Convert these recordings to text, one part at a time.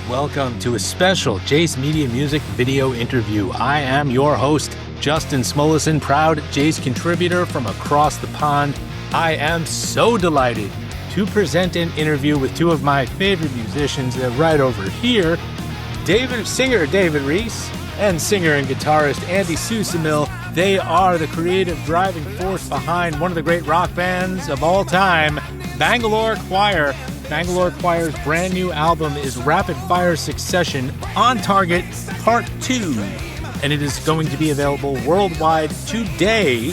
Welcome to a special Jace Media Music video interview. I am your host, Justin Smolison, proud Jace contributor from across the pond. I am so delighted to present an interview with two of my favorite musicians. They're right over here. Singer David Reece and singer and guitarist Andy Susemihl. They are the creative driving force behind one of the great rock bands of all time, Bangalore Choir. Bangalore Choir's brand new album is Rapid Fire Succession on Target Part 2, and it is going to be available worldwide today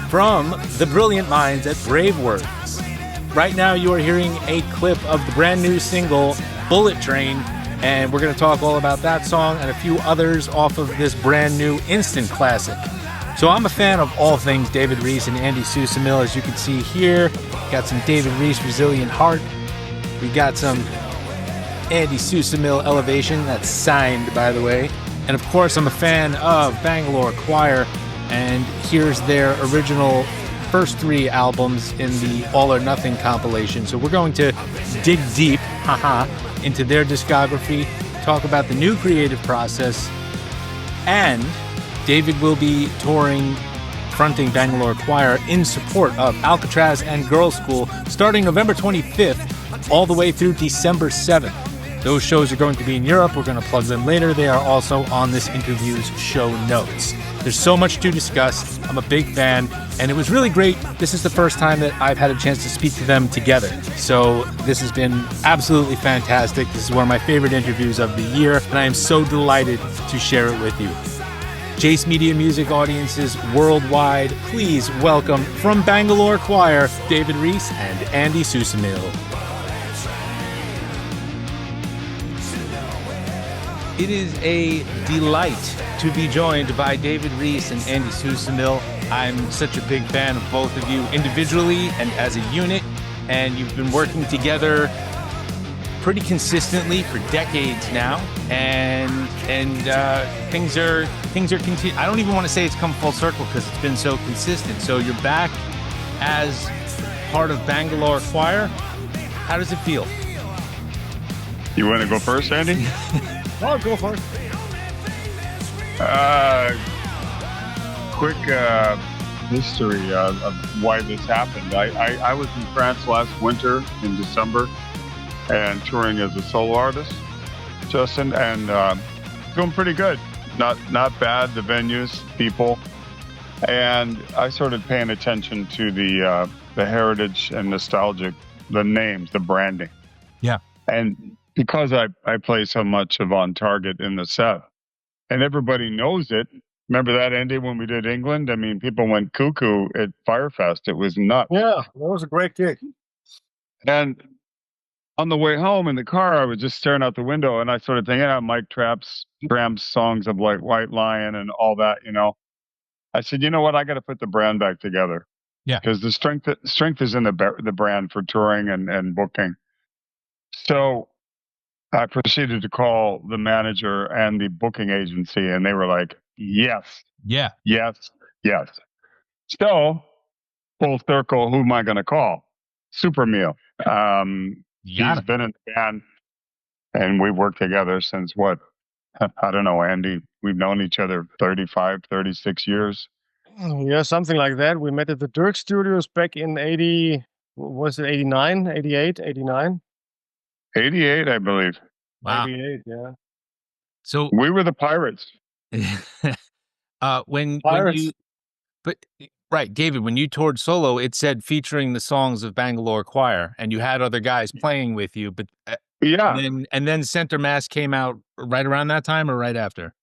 from the brilliant minds at Brave Words. Right now you are hearing a clip of the brand new single, Bullet Train, and we're going to talk all about that song and a few others off of this brand new instant classic. So I'm a fan of all things David Reece and Andy Susemihl. As you can see here, got some David Reece Resilient Heart. We got some Andy Susemihl Elevation, that's signed, by the way. And of course, I'm a fan of Bangalore Choir, and here's their original first three albums in the All or Nothing compilation. So we're going to dig deep, into their discography, talk about the new creative process, and David will be touring, fronting Bangalore Choir in support of Alcatraz and Girls School starting November 25th all the way through December 7th. Those shows are going to be in Europe. We're going to plug them later. They are also on this interview's show notes. There's so much to discuss. I'm a big fan, and it was really great. This is the first time that I've had a chance to speak to them together. So this has been absolutely fantastic. This is one of my favorite interviews of the year, and I am so delighted to share it with you. Jace Media Music audiences worldwide, please welcome from Bangalore Choir, David Reece and Andy Susemihl. It is a delight to be joined by David Reece and Andy Susemihl. I'm such a big fan of both of you individually and as a unit, and you've been working together pretty consistently for decades now, and things are I don't even want to say it's come full circle because it's been so consistent. So you're back as part of Bangalore Choir. How does it feel? You want to go first, Andy? I'll go first. Quick history of why this happened. I was in France last winter in December and touring as a solo artist, Justin, and doing pretty good. Not bad, the venues, people. And I started paying attention to the heritage and nostalgic, the names, the branding. Yeah. And because I play so much of On Target in the set, and everybody knows it. Remember that, Andy, when we did England? I mean, people went cuckoo at Firefest. It was nuts. Yeah, that was a great gig. And on the way home in the car, I was just staring out the window, and I started thinking about Mike Tramp's songs of like White Lion and all that, you know. I said, you know what? I got to put the brand back together. Yeah. Because the strength is in the brand for touring and booking. So I proceeded to call the manager and the booking agency, and they were like, yes. Yeah. Yes. Yes. So, full circle, who am I going to call? Susemihl. He's been in the band, and we've worked together since what? I don't know, Andy. We've known each other 35, 36 years. Yeah, something like that. We met at the Dirk Studios back in 89, 88, 89? 88, I believe. Wow. 88, yeah. So we were the Pirates. Right, David, when you toured solo, it said featuring the songs of Bangalore Choir, and you had other guys playing with you, but yeah. And then Center Mass came out right around that time or right after?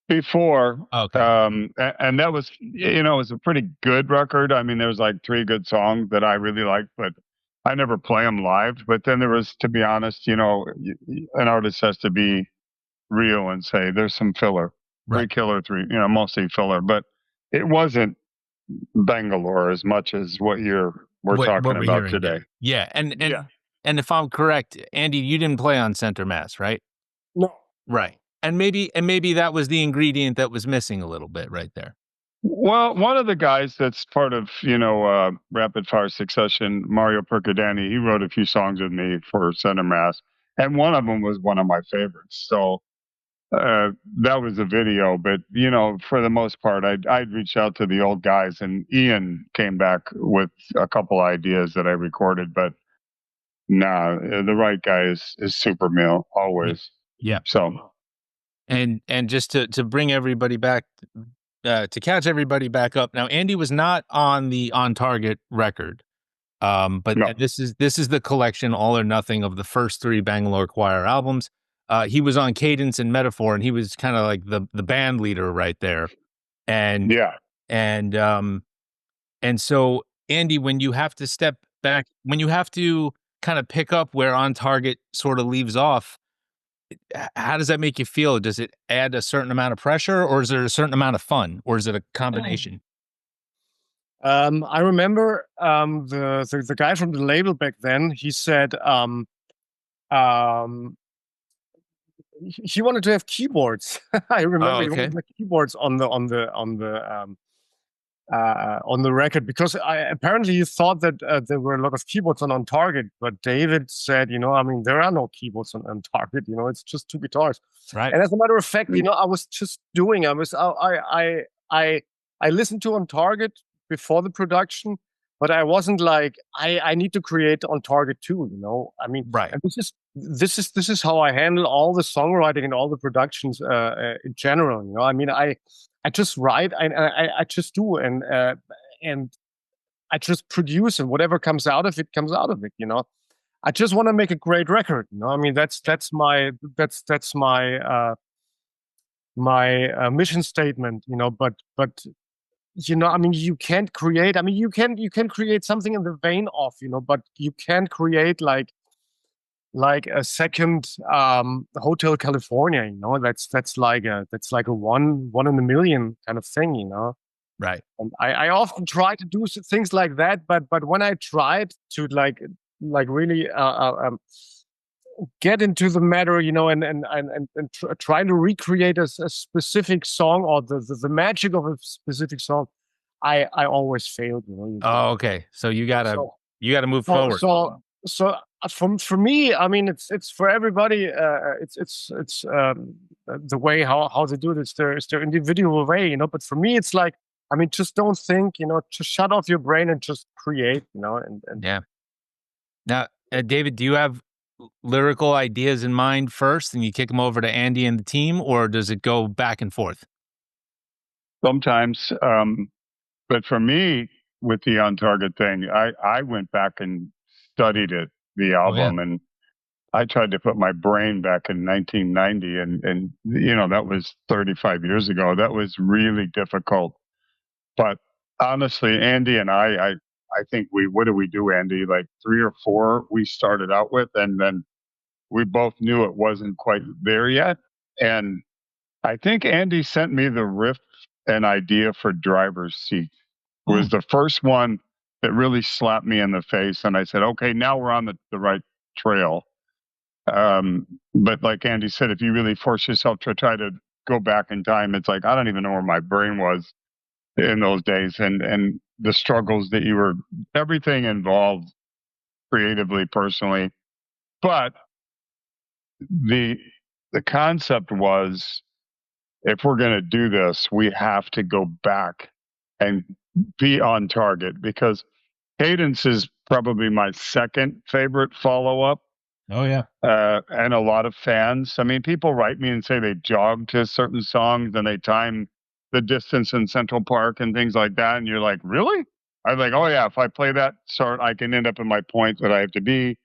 Before. Okay. And that was, it was a pretty good record. I mean, there was like 3 good songs that I really liked, but I never play them live. But then there was, to be honest, an artist has to be real and say there's some filler. Right. 3 killer, 3, mostly filler. But it wasn't Bangalore as much as what we're talking about today. Yeah. And if I'm correct, Andy, you didn't play on Center Mass, right? No. Right. And maybe that was the ingredient that was missing a little bit right there. Well, one of the guys that's part of, Rapid Fire Succession, Mario Percadani, he wrote a few songs with me for Center Mass. and one of them was one of my favorites. So that was a video, but for the most part, I'd reach out to the old guys, and Ian came back with a couple ideas that I recorded. But nah, the right guy is Susemihl always. Yeah. So And just to bring everybody back, to catch everybody back up. Now, Andy was not on the On Target record, but no, this is the collection, All or Nothing, of the first 3 Bangalore Choir albums. He was on Cadence and Metaphor, and he was kind of like the band leader right there. And yeah. and so, Andy, when you have to step back, when you have to kind of pick up where On Target sort of leaves off, how does that make you feel? Does it add a certain amount of pressure, or is there a certain amount of fun, or is it a combination? I remember the guy from the label back then. He said um, he wanted to have keyboards. I remember Oh, he wanted okay. to have keyboards on the record, because apparently he thought that there were a lot of keyboards on Target, but David said, I mean, there are no keyboards on Target. It's just 2 guitars. Right. And as a matter of fact, I was just doing. I listened to On Target before the production, but I wasn't like I need to create On Target too. I mean, Right. and this is how I handle all the songwriting and all the productions in general. I mean, I just write, I just do, and I just produce, and whatever comes out of it comes out of it. I just want to make a great record. I mean, that's my my mission statement. But I mean, you can't create. I mean, you can create something in the vein of, but you can't create like a second Hotel California. That's like a one in a million kind of thing. Right. And I often try to do things like that, but when I tried to like really get into the matter, and trying to recreate a specific song, or the magic of a specific song, I always failed. Oh, okay. So you gotta move so forward. for me, I mean, it's for everybody. It's the way how they do it. It's their individual way, But for me, it's like, I mean, just don't think, just shut off your brain and just create, And Yeah. Now, David, do you have lyrical ideas in mind first, and you kick them over to Andy and the team, or does it go back and forth? Sometimes, but for me, with the On Target thing, I went back and studied it, the album, and I tried to put my brain back in 1990, and that was 35 years ago. That was really difficult. But honestly, Andy and I think what did we do, Andy? Like 3 or 4 we started out with, and then we both knew it wasn't quite there yet. And I think Andy sent me the riff and idea for Driver's Seat. It was the first one that really slapped me in the face. And I said, okay, now we're on the right trail. But like Andy said, if you really force yourself to try to go back in time, it's like, I don't even know where my brain was in those days, and the struggles that everything involved creatively, personally. But the concept was, if we're going to do this, we have to go back and be On Target, because Cadence is probably my second favorite follow-up. Oh, yeah. And a lot of fans. I mean, people write me and say they jog to certain songs and they time the distance in Central Park and things like that. And you're like, really? I'm like, oh, yeah, if I play that sort, I can end up in my point that I have to be.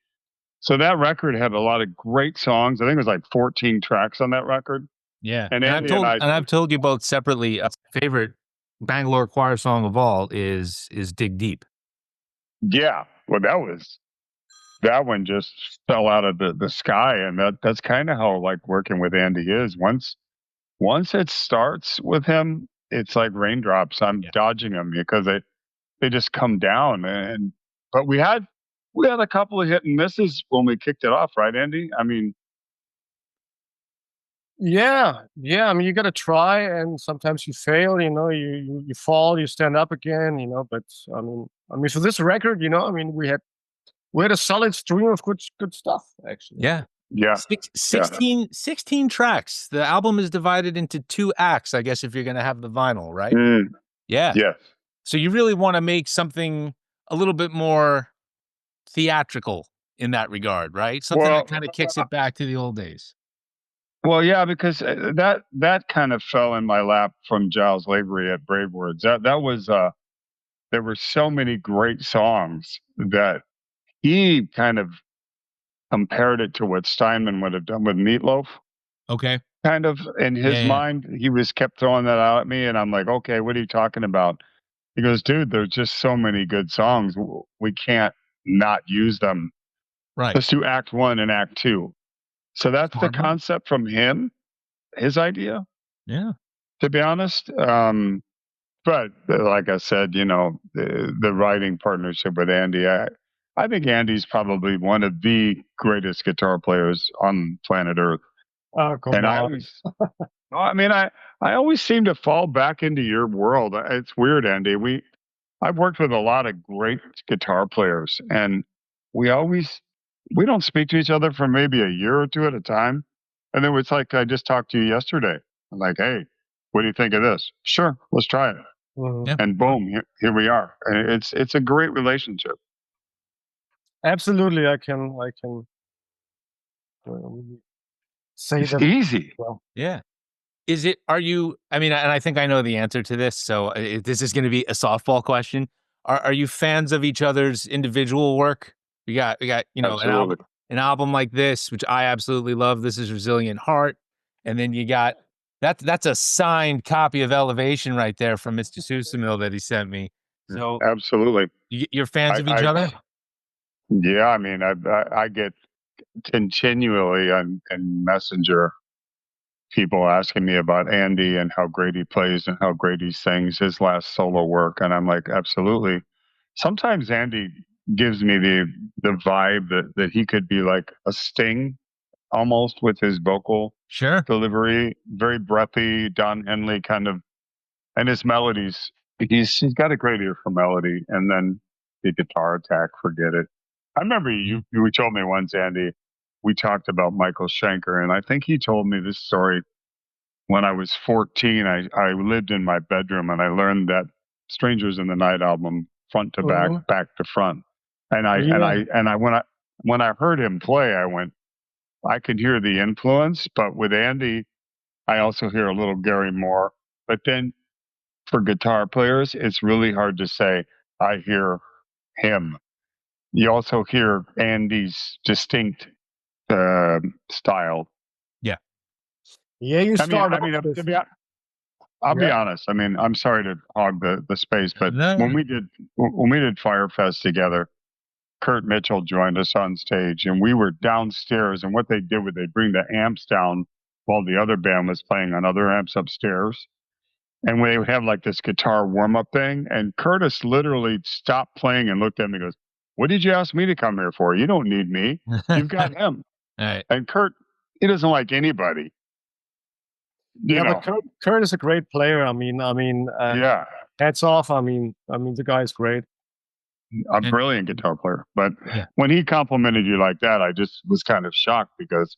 So that record had a lot of great songs. I think it was like 14 tracks on that record. Yeah. And I've told you both separately, favorite Bangalore Choir song of all is Dig Deep. Yeah. Well, that one just fell out of the sky. And that's kind of how like working with Andy is. Once it starts with him, it's like raindrops. I'm dodging them because they just come down. But we had a couple of hit and misses when we kicked it off, right, Andy? I mean, yeah. I mean, you got to try, and sometimes you fail. You fall, you stand up again. But I mean, for this record, I mean, we had a solid stream of good stuff, actually. Yeah. Yeah. Six, Yeah. 16 tracks. The album is divided into 2 acts, I guess, if you're going to have the vinyl, right? Mm, Yeah. yes. So you really want to make something a little bit more theatrical in that regard, right? Something that Well, kind of kicks it back to the old days. well, yeah, because that kind of fell in my lap from Giles Lavery at Brave Words. That was there were so many great songs that he kind of compared it to what Steinman would have done with Meatloaf. Okay. Kind of in his Yeah. mind, he was kept throwing that out at me, and I'm like, okay, what are you talking about? He goes, dude, there's just so many good songs. We can't not use them. Right. Let's do Act One and Act Two. So that's the Smart move. concept from him, his idea, Yeah. to be honest. But like I said, the writing partnership with Andy, I think Andy's probably one of the greatest guitar players on planet Earth. Oh, come And I on. always, I mean, I always seem to fall back into your world. It's weird, Andy. I've worked with a lot of great guitar players, and we always we don't speak to each other for maybe a year or two at a time. And then it's like I just talked to you yesterday. I'm like, hey, what do you think of this? Sure, let's try it. Mhm. Yeah. And boom, here we are. And it's a great relationship. Absolutely, I can say It's that. easy. Well, Yeah. Are you, I mean, and I think I know the answer to this, so this is going to be a softball question. Are you fans of each other's individual work? We got, Absolutely. an album like this, which I absolutely love. This is Resilient Heart. And then you got, that's a signed copy of Elevation right there from Mr. Susemihl that he sent me. So Absolutely. you're fans of each I other? yeah, I mean, I get continually on Messenger people asking me about Andy and how great he plays and how great he sings his last solo work, and I'm like, absolutely. Sometimes Andy gives me the vibe that he could be like a Sting almost with his vocal Sure. delivery, very breathy, Don Henley kind of, and his melodies. He's got a great ear for melody, and then the guitar attack, forget it. I remember you told me once, Andy, we talked about Michael Schenker, and I think he told me this story when I was 14. I lived in my bedroom and I learned that Strangers in the Night album front to back, mhm. back to front. And I and Yeah. I and I when I heard him play, I went, I could hear the influence, but with Andy, I also hear a little Gary Moore. But then for guitar players, it's really hard to say I hear him. You also hear Andy's distinct style. Yeah. Yeah, you I mean, start I mean, off with to be I'll be yeah. honest. I mean, I'm sorry to hog the space, but No. when we did Firefest together, Kurt Mitchell joined us on stage, and we were downstairs. And what they did was they bring the amps down while the other band was playing on other amps upstairs, and we would have like this guitar warm up thing. And Curtis literally stopped playing and looked at me and goes, "What did you ask me to come here for? You don't need me. You've got him." All right. And Kurt, he doesn't like anybody, you Yeah, but know. Kurt is a great player. Yeah. Hats off. The guy's great. A And brilliant guitar player. But yeah. when he complimented you like that, I just was kind of shocked because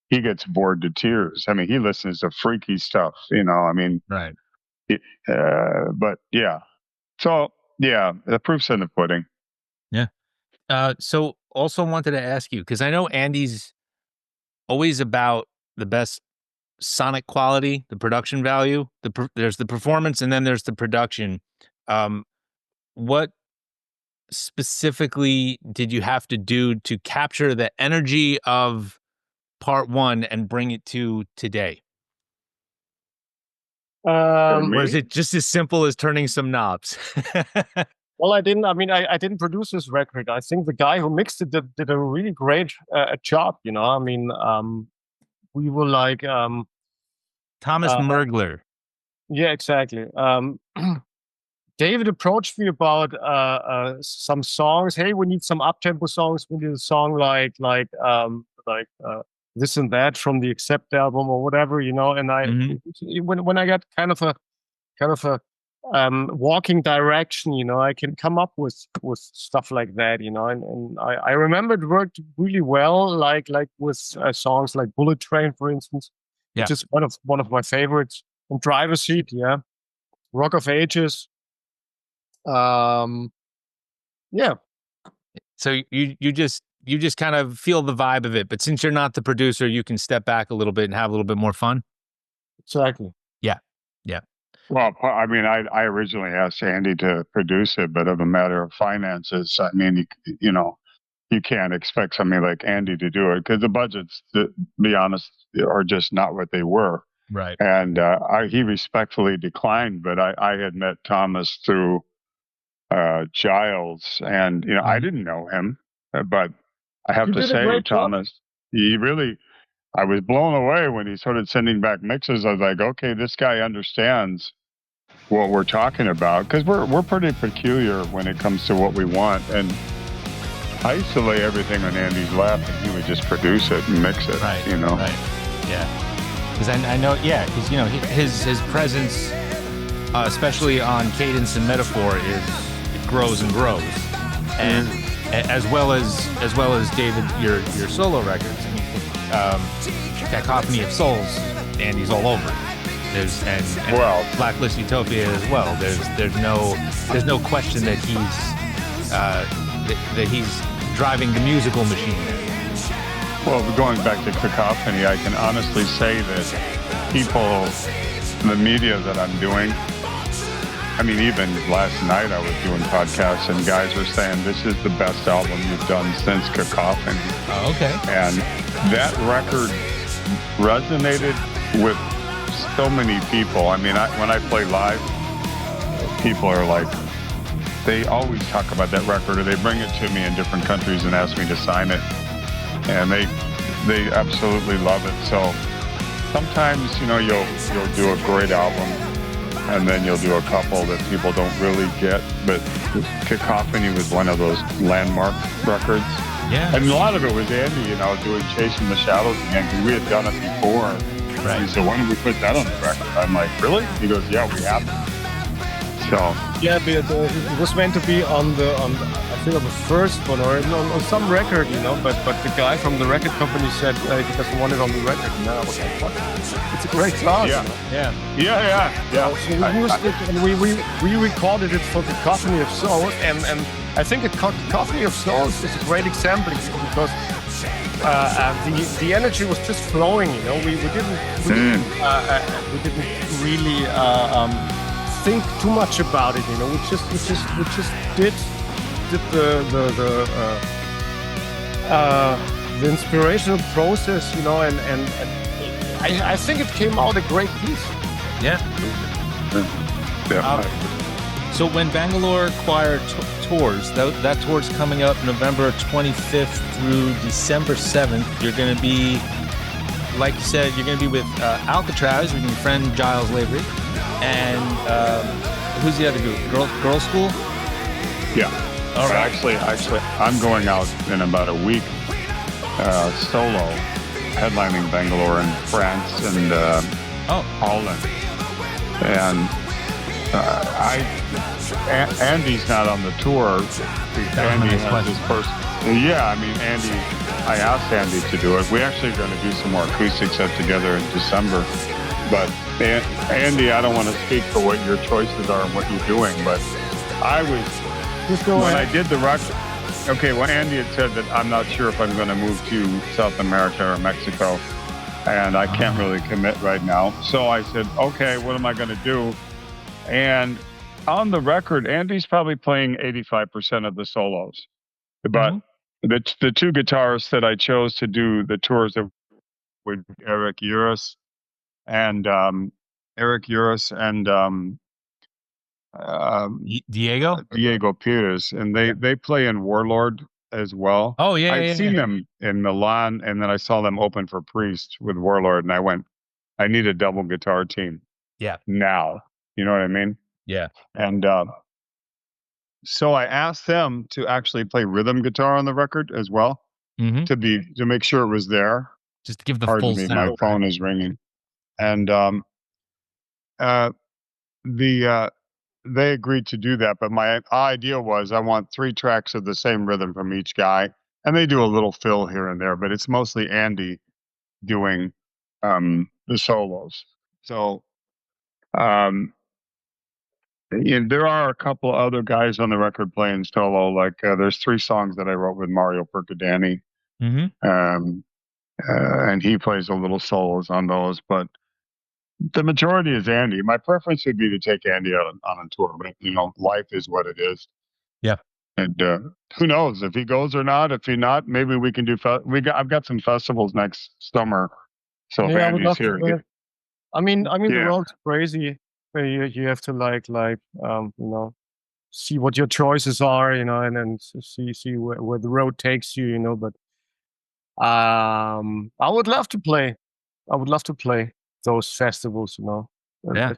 he gets bored to tears. I mean, he listens to freaky stuff, I mean, Right. but yeah. So yeah, the proof's in the pudding. Yeah. So also wanted to ask you, because I know Andy's always about the best sonic quality, the production value. There's the performance, and then there's the production. Um, what specifically did you have to do to capture the energy of part one and bring it to today? For Um, Or is me, it just as simple as turning some knobs? well, I didn't. I didn't produce this record. I think the guy who mixed it did a really great job. We were like, Thomas uh, Mergler. yeah, exactly. David approached me about some songs. Hey, we need some up-tempo songs. We need a song like this and that from the Accept album or whatever. And Mhm. when I got kind of a walking direction. I can come up with stuff like that. And I remember it worked really well, like with songs like Bullet Train, for instance, which is one of my favorites. And Driver Seat, yeah, Rock of Ages. Yeah. So you just kind of feel the vibe of it, but since you're not the producer, you can step back a little bit and have a little bit more fun. Exactly. Yeah. Well, I mean, I originally asked Andy to produce it, but of a matter of finances, I mean, you can't expect somebody like Andy to do it because the budgets, to be honest, are just not what they were. Right. And he respectfully declined, but I had met Thomas through Giles, and I didn't know him, but I have to say, Thomas, I was blown away when he started sending back mixes. I was like, okay, this guy understands what we're talking about, because we're pretty peculiar when it comes to what we want. And I used to lay everything on Andy's lap, and he would just produce it and mix it. Right. Right. Yeah. Because I know. Yeah. Because his presence, especially on Cadence and Metaphor, it grows and grows, and as well as David, your solo records. I mean, Cacophony of Souls, Andy's all over it. And Blacklist Utopia as well. There's no question that he's driving the musical machine there. Well, going back to Cacophony, I can honestly say that people, the media that I'm doing, I mean, even last night I was doing podcasts and guys were saying this is the best album you've done since Cacophony. Oh, okay. And that record resonated with so many people. I mean, when I play live, people are like, they always talk about that record, or they bring it to me in different countries and ask me to sign it. And they absolutely love it. So sometimes, you'll do a great album, and then you'll do a couple that people don't really get. But Cacophony was one of those landmark records. Yeah. And a lot of it was Andy, doing Chasing the Shadows again, because we had done it before. Right. He said, why don't we put that on the record? I'm like, really? He goes, yeah, we have to. So. Yeah, but it was meant to be on I think on the first one, or on some record, but the guy from the record company said he doesn't want it on the record. And I was like, fuck, it's a great song. Yeah. So we used it, and we recorded it for Cacophony of Souls, and I think Cacophony of Souls is a great example because the energy was just flowing. We didn't really think too much about it. We just did the inspirational process. And I think it came out a great piece. Yeah. So when Bangalore Choir tours, that tour's coming up November 25th through December 7th. You're going to be, like you said, you're going to be with Alcatraz, with your friend Giles Lavery, and who's the other group? Girl School? Yeah. All right. Actually, I'm going out in about a week solo, headlining Bangalore in France and Holland. And Andy's not on the tour. Andy has his first. Yeah, I mean, I asked Andy to do it. We actually are going to do some more acoustic set together in December. But Andy, I don't want to speak for what your choices are and what you're doing, but I was, when I did the record, okay, well, Andy had said that I'm not sure if I'm going to move to South America or Mexico, and I can't really commit right now. So I said, okay, what am I going to do? And on the record, Andy's probably playing 85% of the solos. But the two guitarists that I chose to do the tours were Eric Uris and Diego Pires, and they play in Warlord as well. Oh yeah, I'd seen them in Milan, and then I saw them open for Priest with Warlord, and I went, I need a double guitar team. Yeah. Now, you know what I mean? Yeah. And so I asked them to actually play rhythm guitar on the record as well, to make sure it was there. Just to give the Pardon full me, sound. my phone is ringing. And they agreed to do that, but my idea was I want 3 tracks of the same rhythm from each guy, and they do a little fill here and there, but it's mostly Andy doing the solos. So there are a couple other guys on the record playing solo. Like there's 3 songs that I wrote with Mario Percadani, um, and he plays a little solos on those. But the majority is Andy. My preference would be to take Andy out on a tour, but life is what it is. Yeah. And who knows if he goes or not? If he not, maybe we can do. I've got some festivals next summer, so if Yeah, I would Andy's love here, to. I mean, the yeah. road's crazy. Where you have to see what your choices are, and then see where the road takes you, But I would love to play. I would love to play those festivals. Yeah. A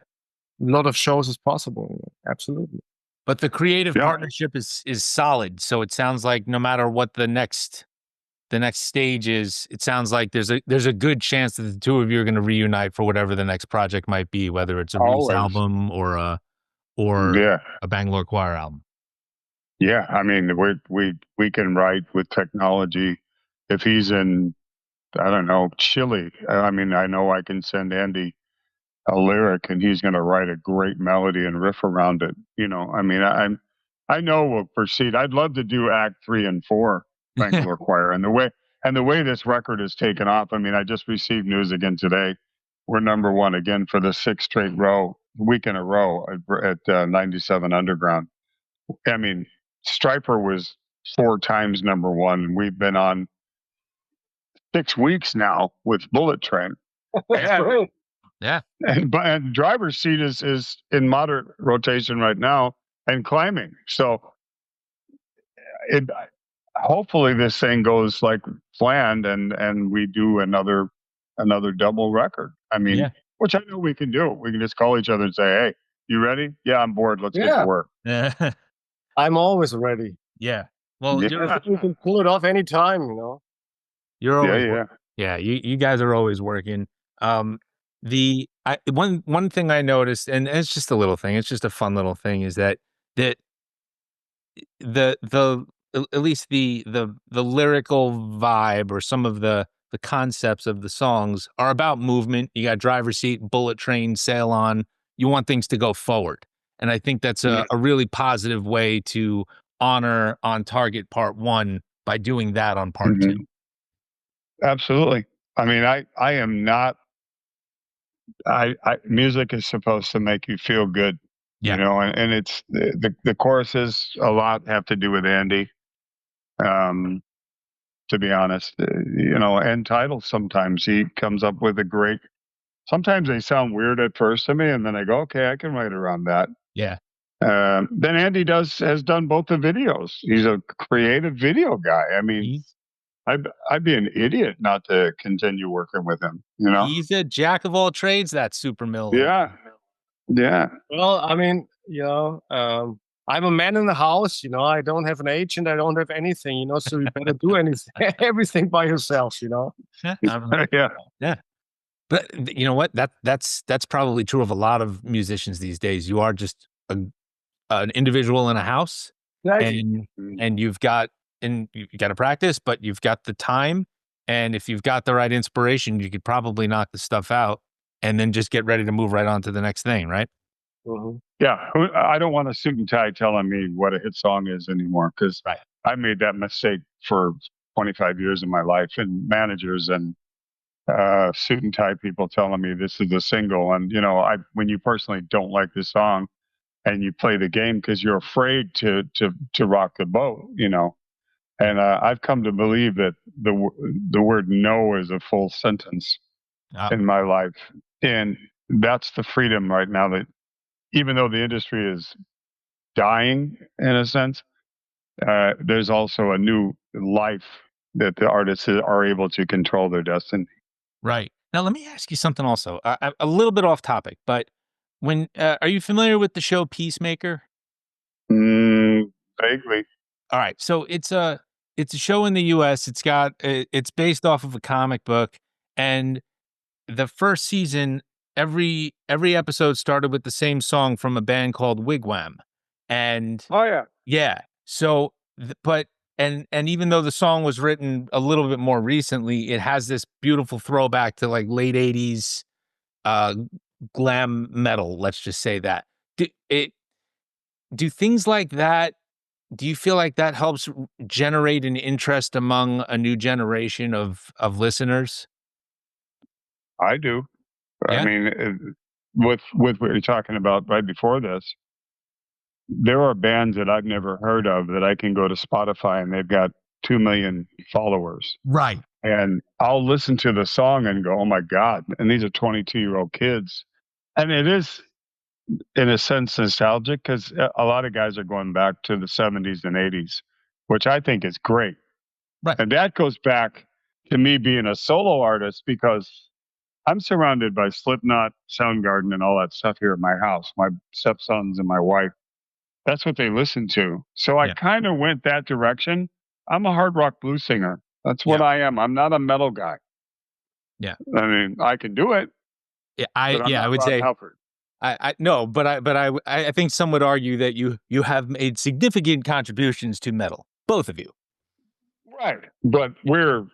lot of shows is possible. Absolutely. But the creative Yeah. partnership is solid. So it sounds like no matter what the next stage is, it sounds like there's a good chance that the 2 of you are going to reunite for whatever the next project might be, whether it's a Reece Always. album or a Yeah. Bangalore Choir album. Yeah, I mean, we can write with technology. If he's in, I don't know, Chile, I mean, I know I can send Andy a lyric and he's going to write a great melody and riff around it. I mean, I know we'll proceed. I'd love to do Act 3 and 4 Bangalore Choir, and the way this record has taken off. I mean, I just received news again today. We're number 1 again for the 6th straight week in a row at 97 Underground. I mean, Striper was 4 times number 1, and we've been on 6 weeks now with Bullet Train. That's great. Yeah. And Driver's Seat is in moderate rotation right now and climbing. So hopefully this thing goes like planned and we do another double record. I mean, which I know we can do. We can just call each other and say, "Hey, you ready? Yeah, I'm bored. Let's get to work." Yeah. I'm always ready. Yeah. Well, you can pull it off anytime, You're always yeah. You guys are always working. One thing I noticed, and it's just a little thing, it's just a fun little thing, is that the at least the lyrical vibe or some of the concepts of the songs are about movement. You got Driver's Seat, Bullet Train, Sail On. You want things to go forward, and I think that's a really positive way to honor On Target Part 1 by doing that on Part 2. Absolutely. I mean, I am not. Music is supposed to make you feel good, and it's the choruses a lot have to do with Andy. To be honest, and titles sometimes he comes up with a great. Sometimes they sound weird at first to me, and then I go, okay, I can write around that. Yeah. Then Andy has done both the videos. He's a creative video guy. I mean, I'd be an idiot not to continue working with him. He's a jack of all trades. That Susemihl. Yeah. Well, I mean, I'm a man in the house. I don't have an agent. I don't have anything. So you better do anything, everything by yourself. Yeah. But you know what? That's probably true of a lot of musicians these days. You are just an individual in a house, and you've got to practice, but you've got the time, and if you've got the right inspiration, you could probably knock the stuff out, and then just get ready to move right on to the next thing, right? Mm-hmm. Yeah, I don't want a suit and tie telling me what a hit song is anymore, because I made that mistake for 25 years of my life, and managers and suit and tie people telling me this is a single, and when you personally don't like the song and you play the game because you're afraid to rock the boat, and I've come to believe that the word no is a full sentence in my life, and that's the freedom right now, that even though the industry is dying in a sense, there's also a new life that the artists are able to control their destiny. Right. Now, let me ask you something also, a little bit off topic, but are you familiar with the show Peacemaker? Vaguely. All right. So it's a show in the US. It's based off of a comic book, and the first season, every episode started with the same song from a band called Wigwam, and Oh yeah. yeah. So, and even though the song was written a little bit more recently, it has this beautiful throwback to like late '80s glam metal. Let's just say that. Do things like that? Do you feel like that helps generate an interest among a new generation of listeners? I do. Yeah. I mean, with what you're talking about right before this, there are bands that I've never heard of that I can go to Spotify and they've got 2 million followers. Right. And I'll listen to the song and go, oh my God. And these are 22-year-old kids. And it is, in a sense, nostalgic because a lot of guys are going back to the 70s and 80s, which I think is great. Right. And that goes back to me being a solo artist because I'm surrounded by Slipknot, Soundgarden, and all that stuff here at my house. My stepsons and my wife. That's what they listen to. So I kind of went that direction. I'm a hard rock blues singer. That's what I am. I'm not a metal guy. Yeah. I mean, I can do it. Yeah, I would Rob say Halford. I no, but I think some would argue that you have made significant contributions to metal, both of you. Right. But we're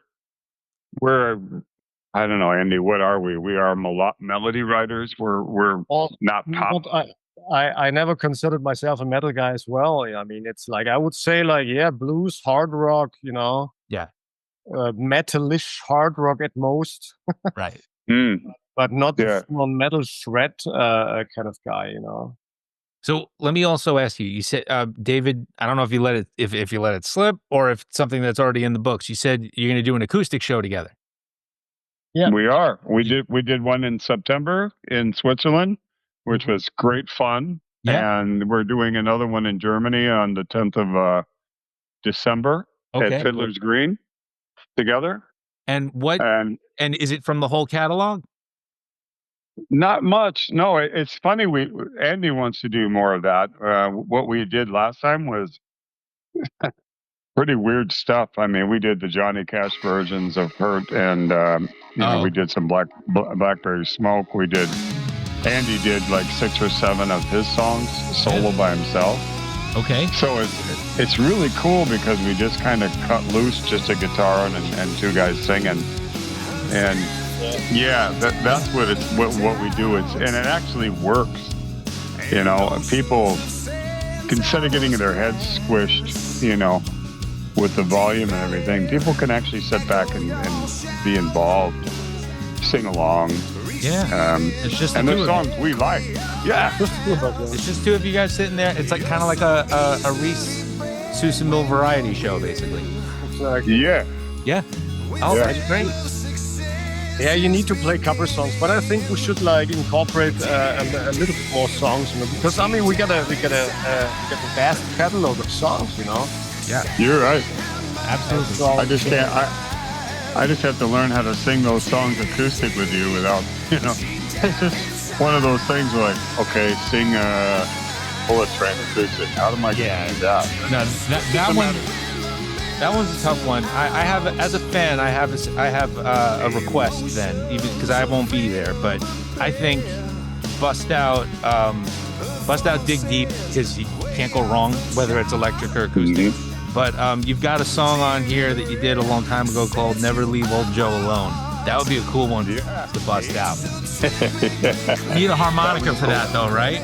I don't know, Andy, what are we? We are melody writers. We're not pop. I never considered myself a metal guy as well. I mean, it's like, I would say like, yeah, blues, hard rock, you know. Yeah. Metalish hard rock at most. Right. But not the full metal shred kind of guy, you know. So let me also ask you. You said, David, I don't know if you let it if you let it slip or if it's something that's already in the books. You said you're going to do an acoustic show together. Yeah, we are. We did one in September in Switzerland, which was great fun. Yeah. And we're doing another one in Germany on the 10th of December at Fiddler's Green together. And and is it from the whole catalog? Not much. No, it's funny. Andy wants to do more of that. What we did last time was pretty weird stuff. I mean, we did the Johnny Cash versions of Hurt, and you know, we did some Blackberry Smoke. Andy did like 6 or 7 of his songs solo by himself. Okay. So it's really cool because we just kind of cut loose, just a guitar and 2 guys singing, and yeah, that's what we do. And it actually works. You know, people, instead of getting their heads squished, you know, with the volume and everything, people can actually sit back and be involved, sing along. Yeah. It's just and there's songs we like. Yeah. It's just 2 of you guys sitting there. It's like kind of like a Reece Susemihl variety show, basically. Yeah. Yeah. Oh, that's great. Yeah, you need to play cover songs, but I think we should like incorporate a little bit more songs, you know, because I mean we got a vast catalog of songs, you know. Yeah, you're right. Absolutely. So, I just can't. I just have to learn how to sing those songs acoustic with you without, you know. It's just one of those things where like, okay, sing Bullet Train acoustic. How am I going to do that? No, that one. That one's a tough one. I have, as a fan, I have a request then, even because I won't be there. But I think bust out Dig Deep, because you can't go wrong whether it's electric or acoustic. Mm-hmm. But you've got a song on here that you did a long time ago called "Never Leave Old Joe Alone." That would be a cool one to bust out. You need a harmonica for that, though, right?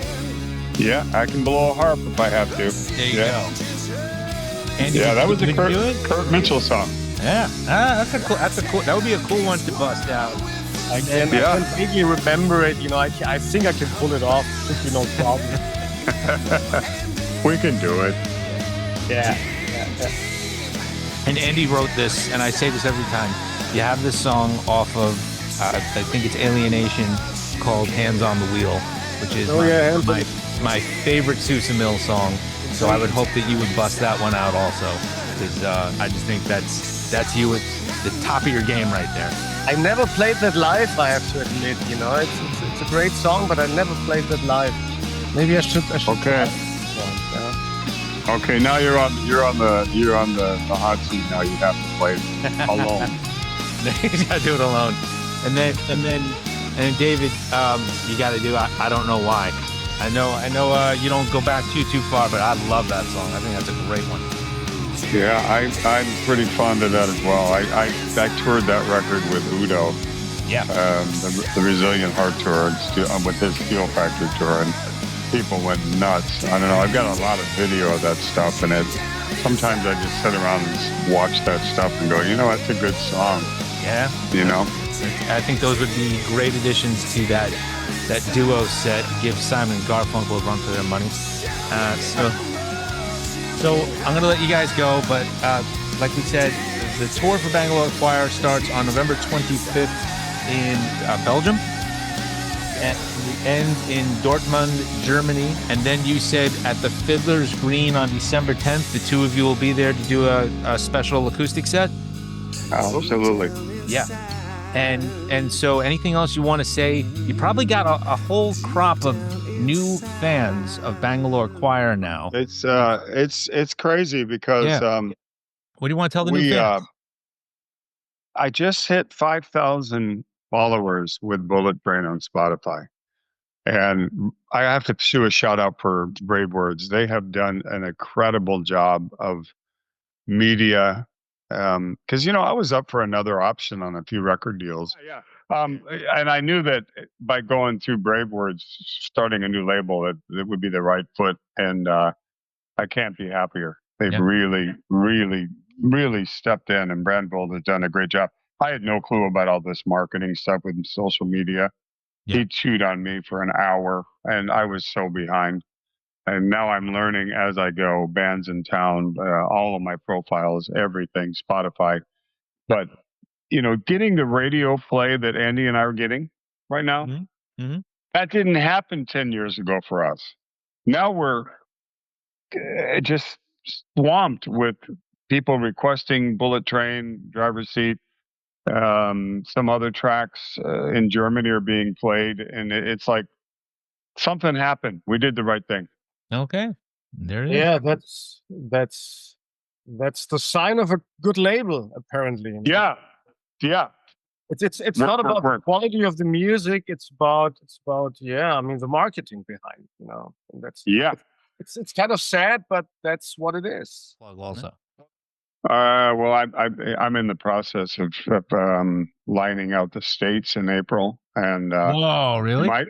Yeah, I can blow a harp if I have to. There you go. Andy, yeah, that was a Kurt Mitchell song. Yeah, that's a cool. That would be a cool one to bust out. I can vaguely remember it. You know, I think I can pull it off. Should be no problem. We can do it. Yeah. And Andy wrote this, and I say this every time. You have this song off of, I think it's Alienation, called "Hands on the Wheel," which is my favorite Susemihl song. So I would hope that you would bust that one out also, because I just think that's you at the top of your game right there. I never played that live, I have to admit. You know, it's a great song, but I never played that live. Maybe I should. Okay. Okay, now you're on the hot seat. Now you have to play it alone. You gotta do it alone, and then And David, you got to do I Don't Know Why. I know you don't go back too far, but I love that song. I think that's a great one. Yeah, I'm pretty fond of that as well. I toured that record with Udo. Yeah. The Resilient Heart tour with his Steel Factory tour, and people went nuts. I don't know. I've got a lot of video of that stuff, and sometimes I just sit around and watch that stuff and go, that's a good song. Yeah. I think those would be great additions to that duo set. Give Simon and Garfunkel a run for their money. So I'm going to let you guys go, but like we said, the tour for Bangalore Choir starts on November 25th in Belgium, and ends in Dortmund, Germany, and then you said at the Fiddler's Green on December 10th, the two of you will be there to do a special acoustic set? Absolutely. Yeah. And so anything else you want to say? You probably got a whole crop of new fans of Bangalore Choir now. It's crazy because what do you want to tell the new fans? I just hit 5,000 followers with Bullet Train on Spotify. And I have to do a shout out for Brave Words. They have done an incredible job of media. Because I was up for another option on a few record deals. Yeah. And I knew that by going through Brave Words, starting a new label, it would be the right foot. And I can't be happier. They've really, really, really stepped in, and Brandvold has done a great job. I had no clue about all this marketing stuff with social media. Yeah. He chewed on me for an hour, and I was so behind. And now I'm learning as I go, bands in town, all of my profiles, everything, Spotify. But, getting the radio play that Andy and I are getting right now, that didn't happen 10 years ago for us. Now we're just swamped with people requesting Bullet Train, Driver's Seat. Some other tracks in Germany are being played, and it's like something happened. We did the right thing. Okay, there it is. Yeah, that's the sign of a good label, apparently. Yeah. It's not about the quality of the music. It's about the marketing behind. And that's It's kind of sad, but that's what it is. Plug also. Well, I'm in the process of lining out the states in April, and whoa, really? I've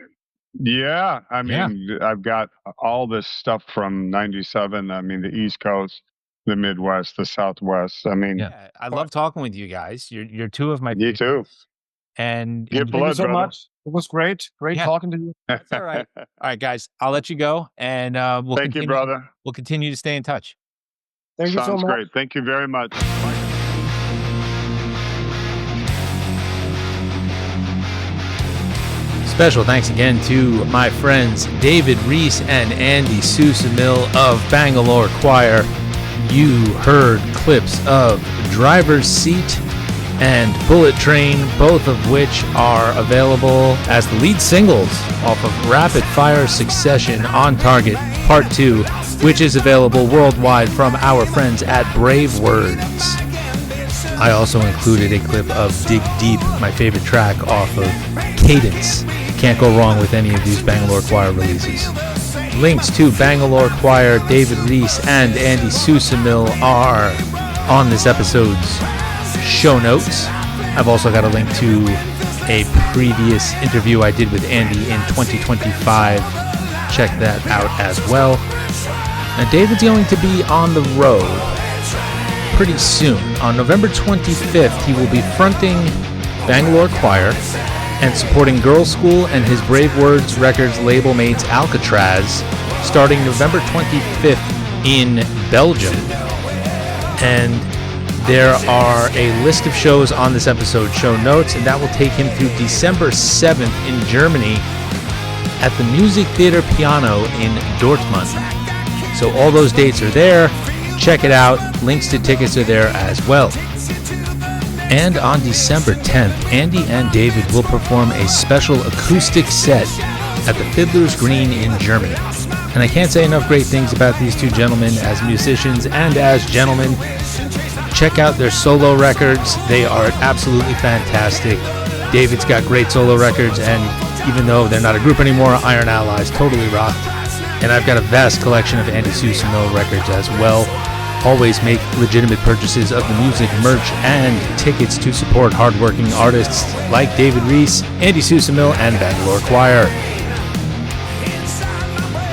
got all this stuff from '97. The East Coast, the Midwest, the Southwest. I love talking with you guys. You're two of my. You too. And thank you so much. It was great talking to you. That's all right. All right, guys, I'll let you go, and we'll thank you, brother. We'll continue to stay in touch. Thank you so much. Sounds great. Thank you very much. Special thanks again to my friends David Reece and Andy Susemihl of Bangalore Choir. You heard clips of Driver's Seat and Bullet Train, both of which are available as the lead singles off of Rapid Fire Succession on Target Part 2, which is available worldwide from our friends at Brave Words. I also included a clip of Dig Deep, my favorite track off of Cadence. Can't go wrong with any of these Bangalore Choir releases. Links to Bangalore Choir, David Reece, and Andy Susemihl are on this episode's show notes. I've also got a link to a previous interview I did with Andy in 2025. Check that out as well. Now, David's going to be on the road pretty soon. On November 25th, he will be fronting Bangalore Choir and supporting Girls School and his Brave Words Records label mates Alcatraz, starting November 25th in Belgium. And there are a list of shows on this episode's show notes, and that will take him through December 7th in Germany at the Music Theater Piano in Dortmund. So all those dates are there. Check it out. Links to tickets are there as well. And on December 10th, Andy and David will perform a special acoustic set at the Fiddler's Green in Germany. And I can't say enough great things about these two gentlemen as musicians and as gentlemen. Check out their solo records. They are absolutely fantastic. David's got great solo records, and even though they're not a group anymore, Iron Allies totally rock. And I've got a vast collection of Andy Susemihl records as well. Always make legitimate purchases of the music, merch, and tickets to support hardworking artists like David Reece, Andy Susemihl, and Bangalore Choir.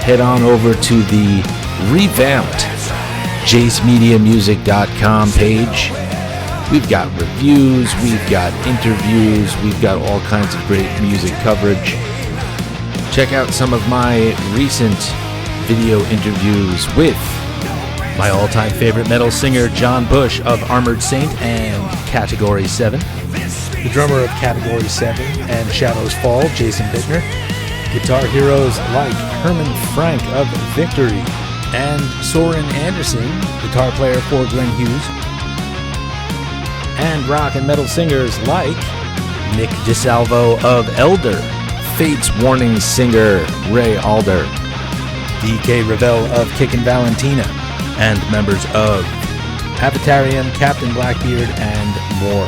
Head on over to the revamped JaceMediaMusic.com page. We've got reviews, we've got interviews, we've got all kinds of great music coverage. Check out some of my recent video interviews with my all-time favorite metal singer, John Bush of Armored Saint and Category 7. The drummer of Category 7 and Shadows Fall, Jason Bittner. Guitar heroes like Herman Frank of Victory and Soren Anderson, guitar player for Glenn Hughes. And rock and metal singers like Nick DeSalvo of Elder, Fate's Warning singer Ray Alder, DK Ravel of Kickin' Valentina, and members of Avatarium, Captain Blackbeard, and more.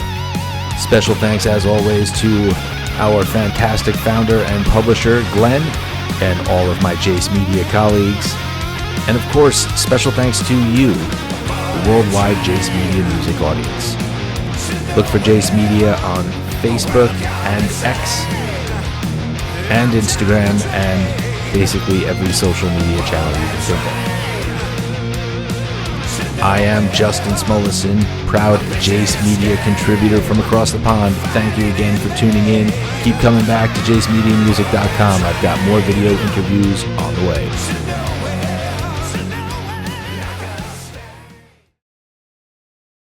Special thanks, as always, to our fantastic founder and publisher, Glenn, and all of my Jace Media colleagues. And of course, special thanks to you, the worldwide Jace Media music audience. Look for Jace Media on Facebook and X and Instagram and basically every social media channel you can think of. I am Justin Smolison, proud Jace Media contributor from across the pond. Thank you again for tuning in. Keep coming back to JaceMediaMusic.com. I've got more video interviews on the way.